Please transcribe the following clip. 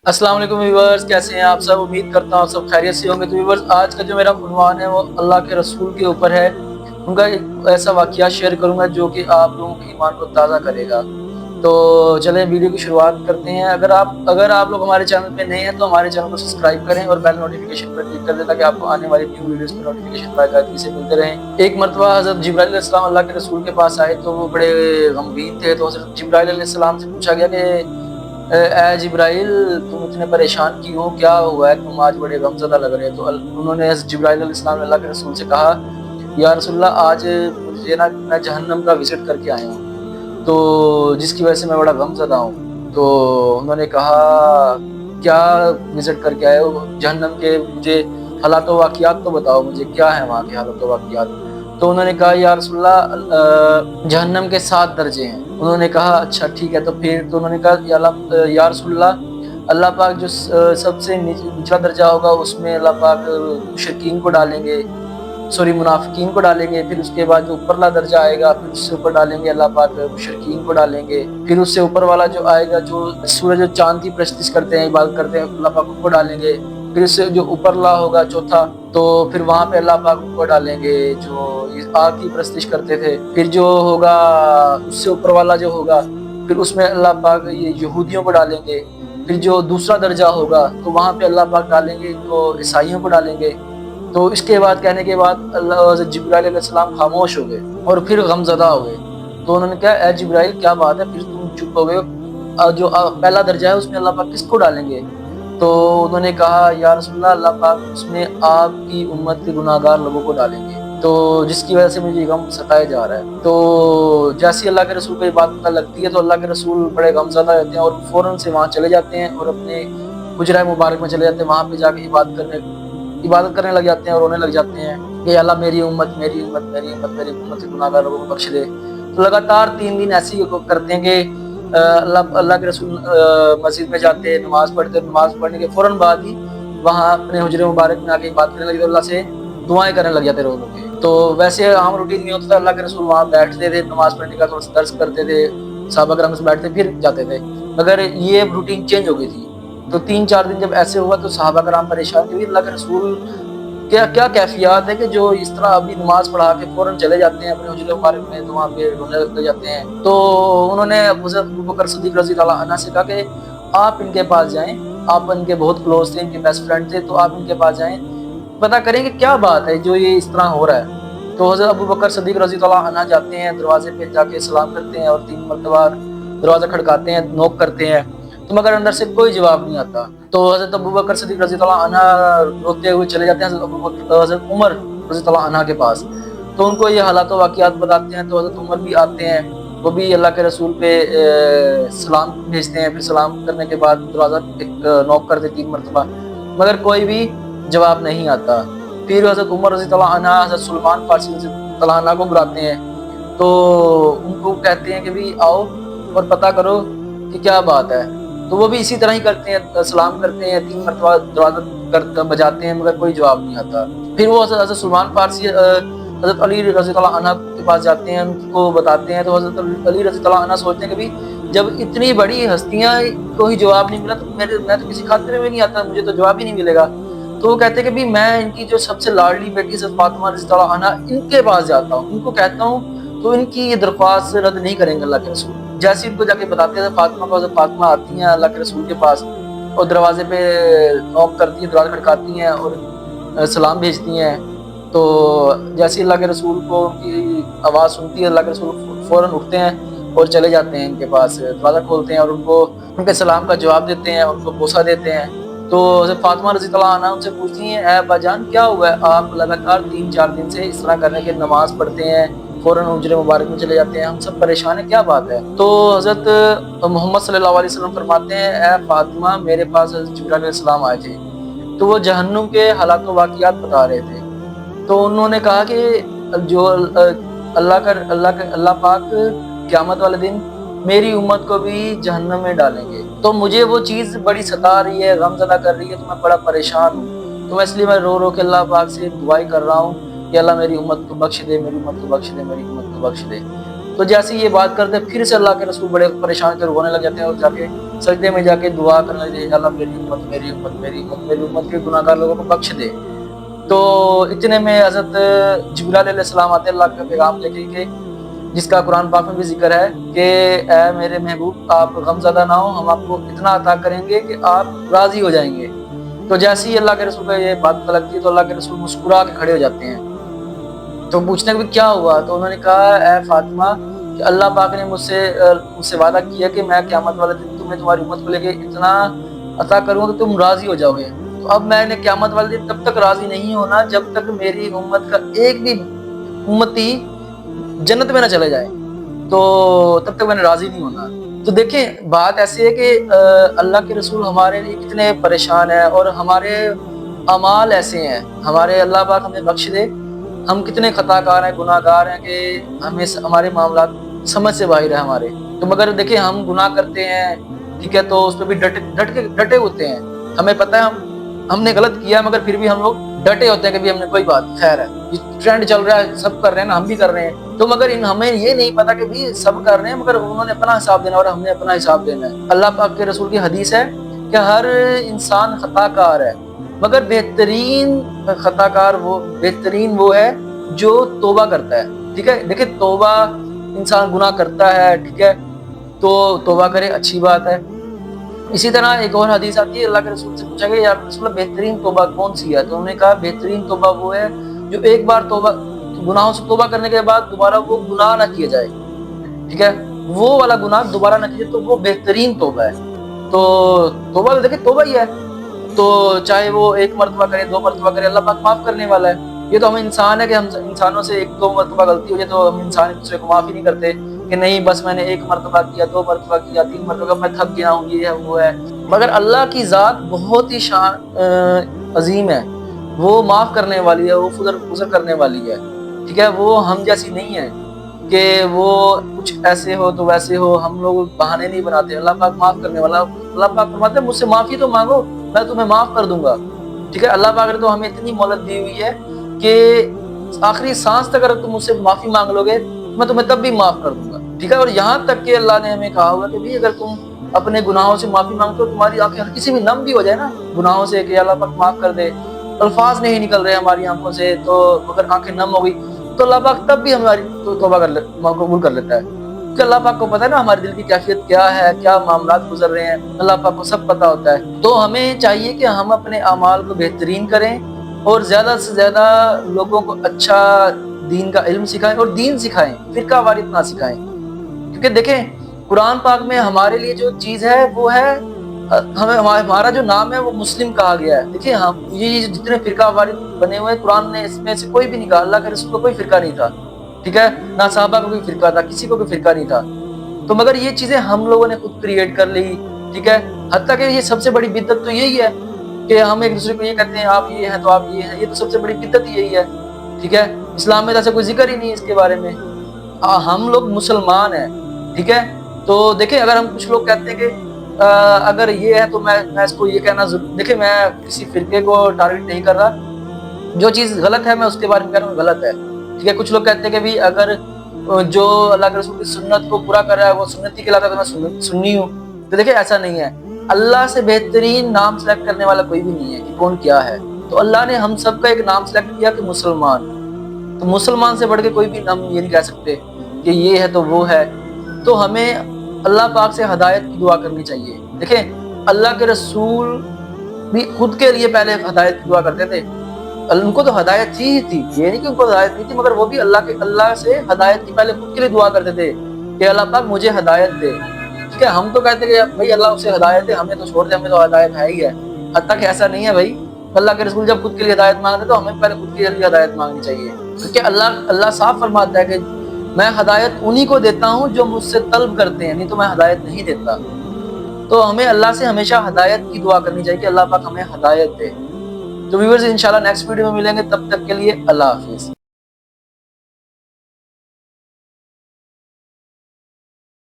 अस्सलाम वालेकुम व्यूअर्स, कैसे हैं आप सब। उम्मीद करता हूँ आप सब खैरियत से होंगे। तो व्यूअर्स, आज का जो मेरा उन्वान है वो अल्लाह के रसूल के ऊपर है। उनका एक ऐसा वाक़या शेयर करूँगा जो कि आप लोगों के ईमान को ताज़ा करेगा। तो चलें वीडियो की शुरुआत करते हैं। अगर आप लोग हमारे चैनल पे नए हैं तो हमारे चैनल को सब्सक्राइब करें और बेल नोटिफिकेशन पर क्लिक कर दें ताकि आपको आने वाली न्यू वीडियोज़ की नोटिफिकेशन बाकायदगी से मिलते रहें। एक मरतबा हज़रत जिब्राइल अलैहिस्सलाम अल्लाह के रसूल के पास आए तो वो बड़े गमगीन थे। तो हज़रत जिब्राइल अलैहिस्सलाम से पूछा गया कि ए जिब्राइल, तुम इतने परेशान क्यों हो, क्या हुआ है, तुम आज बड़े गमज़दा लग रहे हो। तो उन्होंने जिब्राइल अलैहिस्सलाम ने अल्लाह के रसूल से कहा, या रसूलल्लाह, आज मुझे ना मैं जहन्नम का विज़िट करके आया हूँ, तो जिसकी वजह से मैं बड़ा गमज़दा हूँ। तो उन्होंने कहा, क्या विज़िट करके आए हो जहन्नम के, मुझे हालात व वाक़ियात तो बताओ, मुझे क्या है वहाँ के हालात व वाक़ियात। तो उन्होंने कहा, या रसूलल्लाह, जहन्नम के 7 दर्जे हैं। उन्होंने कहा, अच्छा ठीक है। तो फिर तो उन्होंने कहा, या रसूलल्लाह, अल्लाह पाक जो सबसे निचला दर्जा होगा उसमें अल्लाह पाक मुशरिकीन को डालेंगे, सॉरी मुनाफिकीन को डालेंगे। फिर उसके बाद जो ऊपरला दर्जा आएगा फिर उससे ऊपर डालेंगे अल्लाह पाक मुशरिकीन को डालेंगे। फिर उससे ऊपर वाला जो आएगा, जो सूरज और चाँद की परस्तिश करते हैं, इबादत करते हैं, अल्लाह पाक उनको डालेंगे। फिर उससे जो ऊपरला होगा चौथा, तो फिर वहाँ पे अल्लाह पाक उनको डालेंगे जो इस आग की परस्तिश करते थे। फिर जो होगा उससे ऊपर वाला जो होगा, फिर उसमें अल्लाह पाक ये यहूदियों को डालेंगे। फिर जो दूसरा दर्जा होगा तो वहाँ पे अल्लाह पाक डालेंगे इनको ईसाइयों को डालेंगे। तो इसके बाद कहने के बाद अल्लाह जिब्राइल अलैहिस्सलाम खामोश हो गए और फिर गमज़दा हो गए। तो उन्होंने कहा, ए जिब्राइल, क्या बात है, फिर तुम चुप हो गए हो, जो पहला दर्जा है उसमें अल्लाह पाक किसको डालेंगे। तो उन्होंने कहा, या रसूलल्लाह, अल्लाह पाक उसमें आपकी उम्मत के गुनाहगार लोगों को डालेंगे, तो जिसकी वजह से मुझे गम सताया जा रहा है। तो जैसे अल्लाह के रसूल को ये बात पता लगती है तो अल्लाह के रसूल बड़े गमज़दा रहते हैं और फ़ौरन से वहाँ चले जाते हैं और अपने हुजरा मुबारक में चले जाते हैं। वहाँ पे जाके इबादत करने लग जाते हैं और रोने लग जाते हैं कि अल्लाह, मेरी उम्मत, मेरी उम्मत, मेरी उम्मत, मेरी उम्मत के गुनाहगार लोगों को बख्श दे। तो लगातार 3 दिन ऐसे ही करते हैं कि अल्लाह के रसूल मस्जिद में जाते, नमाज़ पढ़ते, नमाज़ पढ़ने के फ़ौरन बाद ही वहाँ अपने हुजरे मुबारक में आके बात करने लगे, तो अल्लाह से दुआएँ करने लग जाते रो रो के। तो वैसे आम रूटीन में होता था, अल्लाह के रसूल वहाँ बैठते थे, नमाज़ पढ़ने का थोड़ा-सा दर्स करते थे, सहाबा किराम से बैठते फिर जाते थे। मगर ये रूटीन चेंज हो गई थी। तो 3-4 दिन जब ऐसे हुआ तो सहाबा किराम परेशान थे, अल्लाह के रसूल, क्या क्या कैफ़ियत है कि जो इस तरह अभी नमाज़ पढ़ा के फ़ौरन चले जाते हैं अपने हुजरे मुबारक में, तो वहाँ पे रोने लग जाते हैं। तो उन्होंने हज़रत अबू बकर सिद्दीक़ रज़ी अल्लाह अन्हु से कहा कि आप इनके पास जाएँ, आप इनके बहुत क्लोज़ थे, इनके बेस्ट फ्रेंड थे, तो आप इनके पास जाएँ, पता करें कि क्या बात है जो ये इस तरह हो रहा है। तो हज़रत अबू बकर सिद्दीक़ रज़ी अल्लाह अन्हु जाते हैं, दरवाज़े पे जाके सलाम करते हैं और 3 मरतबा दरवाज़ा खटकाते हैं, नॉक करते हैं, तो मगर अंदर से कोई जवाब नहीं आता। तो हज़रत अबू बकर सिद्दीक़ रज़ी अल्लाह अन्हु रोते हुए चले जाते हैं हज़रत उमर रज़ी अल्लाह अन्हु के पास। तो उनको ये हालात व वाक़ियात बताते हैं, तो हज़रत उमर भी आते हैं, वो भी अल्लाह के रसूल पे सलाम भेजते हैं। फिर सलाम करने के बाद दरवाज़ा नॉक करते 3 मरतबा, मगर कोई भी जवाब नहीं आता। फिर हज़रत उमर रज़ी अल्लाह अन्हु हज़रत सलमान फ़ारसी रज़ी अल्लाह अन्हु को बुलाते हैं, तो उनको कहते हैं कि भई आओ और पता करो कि क्या बात है। तो वो भी इसी तरह ही करते हैं, सलाम करते हैं, 3 मरतबा दरवाज़ा बजाते हैं, मगर कोई जवाब नहीं आता। फिर वो हज़रत सलमान फ़ारसी हज़रत अली रज़ी अल्लाह अन्हु के पास जाते हैं, उनको बताते हैं, तो हज़रत अली रज़ी अल्लाह अन्हु सोचते हैं कि भई जब इतनी बड़ी हस्तियाँ को ही जवाब नहीं मिला तो मैं तो किसी खातिर में नहीं आता, मुझे तो जवाब ही नहीं मिलेगा। तो वो कहते हैं कि भई मैं इनकी जो सबसे लाडली बेटी हज़रत फ़ातिमा रज़ी अल्लाह अन्हा, इनके पास जाता हूँ, इनको कहता हूँ तो इनकी ये दरख्वास्त रद्द नहीं करेंगे अल्लाह के रसूल। जैसे ही उनको जाके बताते हैं फ़ातिमा को, हज़रत फ़ातिमा आती हैं अल्लाह के रसूल के पास और दरवाज़े पे नॉक करती हैं, दरवाज़ा खटकाती हैं और सलाम भेजती हैं। तो जैसे ही अल्लाह के रसूल को उनकी आवाज़ सुनती है, अल्लाह के रसूल फ़ौरन उठते हैं और चले जाते हैं इनके पास, दरवाज़ा खोलते हैं और उनको उनके सलाम का जवाब देते हैं, उनको बोसा देते हैं। तो हज़रत फ़ातिमा रज़ी अल्लाह अन्हा उनसे पूछती हैं, ऐ अब्बाजान, क्या हुआ है, आप लगातार 3-4 दिन से इस तरह कर रहे हैं कि नमाज़ पढ़ते हैं, फ़ौरन हुजरे मुबारक में चले जाते हैं, हम सब परेशान हैं, क्या बात है। तो हज़रत मोहम्मद सल्लल्लाहु अलैहि वसल्लम फरमाते हैं, ऐ फ़ातिमा, मेरे पास हज़रत जिब्राइल अलैहिस्सलाम आए थे, तो वो जहन्नुम के हालात व वाक़ियात बता रहे थे। तो उन्होंने कहा कि जो अल्लाह पाक क़यामत वाले दिन मेरी उम्मत को भी जहन्नम में डालेंगे। तो मुझे वो चीज़ बड़ी सता रही है, गमज़दा कर रही है, तो मैं बड़ा परेशान हूँ। तो इसलिए मैं रो रो के अल्लाह पाक से दुआएँ कर रहा हूँ कि अल्लाह मेरी उम्मत को बख्श दे, मेरी उम्मत को बख्श दे, मेरी उम्मत को बख्श दे। तो जैसे ही ये बात करते हैं फिर से अल्लाह के रसूल बड़े परेशान होकर रोने लग जाते हैं और जाके सजदे में जाके दुआ करने लगे, या अल्लाह मेरी उम्मत मेरी उम्मत मेरी उम्मत मेरी उम्मत के गुनाहगार लोगों को बख्श दे। तो इतने में हज़रत जिब्राइल अलैहिस्सलाम आते अल्लाह का पैगाम लेके कि जिसका कुरान पाक में भी जिक्र है कि ऐ मेरे महबूब आप गमज़दा ना हो, हम आपको इतना अता करेंगे कि आप राज़ी हो जाएंगे। तो जैसे ही अल्लाह के रसूल को ये बात पता लगती है तो अल्लाह के रसूल मुस्कुरा के खड़े हो जाते हैं। तो पूछने भी क्या हुआ, तो उन्होंने कहा ऐ फातिमा कि अल्लाह पाक ने मुझसे वादा किया कि मैं क़यामत वाले दिन तुम्हें तुम्हारी उम्मत को लेके इतना अता करूँगा कि तुम राज़ी हो जाओगे। तो अब मैंने क़यामत वाले दिन तब तक राज़ी नहीं होना जब तक मेरी उम्मत का एक भी उम्मती जन्नत में ना चले जाए, तो तब तक मैंने राज़ी नहीं होना। तो देखें बात ऐसी है कि अल्लाह के रसूल हमारे लिए कितने परेशान हैं और हमारे अमाल ऐसे हैं, हमारे अल्लाह पाक हमें बख्श दे, हम कितने खताकार हैं, गुनाहगार हैं कि हमें हमारे मामलात समझ से बाहर है हमारे। तो मगर देखिए हम गुनाह करते हैं, ठीक है, तो उस पर भी डटे होते हैं। हमें पता है हमने गलत किया, मगर फिर भी हम लोग डटे होते हैं कि भी हमने कोई बात खैर है, ये ट्रेंड चल रहा है, सब कर रहे हैं ना, हम भी कर रहे हैं। तो मगर हमें ये नहीं पता कि भी सब कर रहे हैं, मगर उन्होंने अपना हिसाब देना और हमने अपना हिसाब देना है। अल्लाह पाक के रसूल की हदीस है कि हर इंसान खताकार है, मगर बेहतरीन वो है जो तौबा करता है। ठीक है, देखिए तौबा, इंसान गुनाह करता है, ठीक है, तो तौबा करे, अच्छी बात है। इसी तरह एक और हदीस आती है, अल्लाह के रसूल से पूछा गया, या रसूल बेहतरीन तौबा कौन सी है? तो उन्होंने कहा बेहतरीन तौबा वो है जो एक बार तौबा गुनाहों से तौबा करने के बाद दोबारा वो गुनाह ना किया जाए, ठीक है, वो वाला गुनाह दोबारा ना किया, तो वो बेहतरीन तौबा है। तो तौबा तो देखिए तौबा ही है, तो चाहे वो एक मरतबा करे, 2 मरतबा करे, अल्लाह पाक माफ करने वाला है। ये तो हम इंसान है कि हम इंसानों से 1-2 मरतबा गलती हो जाए तो हम इंसान एक दूसरे को माफ ही नहीं करते कि नहीं बस मैंने 1 मरतबा किया, 2 मरतबा किया, 3 मरतबा, मैं थक गया हूँ, ये है वो है। मगर अल्लाह की ज़ात बहुत ही अजीम है, वो माफ़ करने वाली है, वो गुज़र करने वाली है, ठीक है, वो हम जैसी नहीं है कि वो कुछ ऐसे हो तो वैसे हो, हम लोग बहाने नहीं बनाते। अल्लाह पाक माफ़ करने वाला, अल्लाह पाक फरमाते हैं मुझसे माफ़ी तो मांगो, मैं तुम्हें माफ़ कर दूंगा, ठीक है। अल्लाह पाक ने तो हमें इतनी मोहलत दी हुई है कि आखिरी सांस तक अगर तुम मुझसे माफ़ी मांग लोगे मैं तुम्हें तब भी माफ़ कर दूंगा, ठीक है। और यहाँ तक कि अल्लाह ने हमें कहा हुआ कि भाई अगर तुम अपने गुनाहों से माफ़ी मांगते हो, तुम्हारी आंखें हल्की सी भी नम भी हो जाए ना गुनाहों से कि अल्लाह पाक माफ़ कर दे, अल्फाज नहीं निकल रहे हमारी आंखों से, तो अगर आंखें नम हो गई तो अल्लाह पाक तब भी हमारी तौबा कबूल कर लेता है, क्योंकि अल्लाह पाक को पता है ना हमारे दिल की कैफियत क्या है, क्या मामलात गुजर रहे हैं, अल्लाह पाक को सब पता होता है। तो हमें चाहिए कि हम अपने अमाल को बेहतरीन करें और ज़्यादा से ज़्यादा लोगों को अच्छा दीन का इल्म सिखाएं और दीन सिखाएं, फिरका वारित ना सिखाएं। क्योंकि देखें कुरान पाक में हमारे लिए जो चीज़ है वो है, हमें हमारा जो नाम है वो मुस्लिम कहा गया है। देखिए हम ये जितने फिरका वारित बने हुए हैं कुरान ने इसमें से कोई भी नहीं कहा, अल्लाह के रसूल को कोई फिरका नहीं था, ठीक है, ना साहबा को कोई फिरका था, किसी को कोई फिरका नहीं था। तो मगर ये चीज़ें हम लोगों ने खुद क्रिएट कर ली, ठीक है। हत्ता कि ये सबसे बड़ी बिद्दत तो यही है कि हम एक दूसरे को ये कहते हैं आप ये हैं तो आप ये हैं, ये तो सबसे बड़ी बिद्दत ही यही है, ठीक है। इस्लाम में ऐसा कोई जिक्र ही नहीं है इसके बारे में। हम लोग मुसलमान हैं, ठीक है। तो देखिए अगर हम कुछ लोग कहते हैं कि अगर ये है तो मैं इसको ये कहना, देखिए मैं किसी फिरके को टारगेट नहीं कर रहा, जो चीज़ गलत है मैं उसके बारे में कह रहा हूँ गलत है, ठीक है। कुछ लोग कहते हैं कि भाई अगर जो अल्लाह के रसूल की सुन्नत को पूरा कर रहा है वो सुन्नती कहलाता है तो मैं सुन्नी हूँ। तो देखिए ऐसा नहीं है, अल्लाह से बेहतरीन नाम सेलेक्ट करने वाला कोई भी नहीं है कि कौन क्या है। तो अल्लाह ने हम सब का एक नाम सेलेक्ट किया कि मुसलमान, तो मुसलमान से बढ़ के कोई भी नाम ये नहीं कह सकते कि ये है तो वो है। तो हमें अल्लाह पाक से हदायत की दुआ करनी चाहिए। देखें अल्लाह के रसूल भी खुद के लिए पहले हदायत की दुआ करते थे, उनको तो हदायत थी ही थी, ये नहीं कि उनको हदायत नहीं थी, मगर वो भी अल्लाह से हदायत की पहले खुद के लिए दुआ करते थे कि अल्लाह पाक मुझे हदायत दे, ठीक है। हम तो कहते कि भाई अल्लाह उसे हदायत दे, हमें तो छोड़ दे, हमें तो हदायत है ही है। हत्ता कि ऐसा नहीं है भाई, अल्लाह के रसूल जब खुद के लिए हदायत मांगते तो हमें पहले खुद के लिए हदायत मांगनी चाहिए, क्योंकि अल्लाह साफ फरमाता है कि मैं हदायत उन्हीं को देता हूँ जो मुझसे तलब करते हैं, नहीं तो मैं हदायत नहीं देता। तो हमें अल्लाह से हमेशा हदायत की दुआ करनी चाहिए कि अल्लाह पाक हमें हदायत दे। तो व्यूअर्स इंशाल्लाह नेक्स्ट वीडियो में मिलेंगे, तब तक के लिए अल्लाह हाफिज़।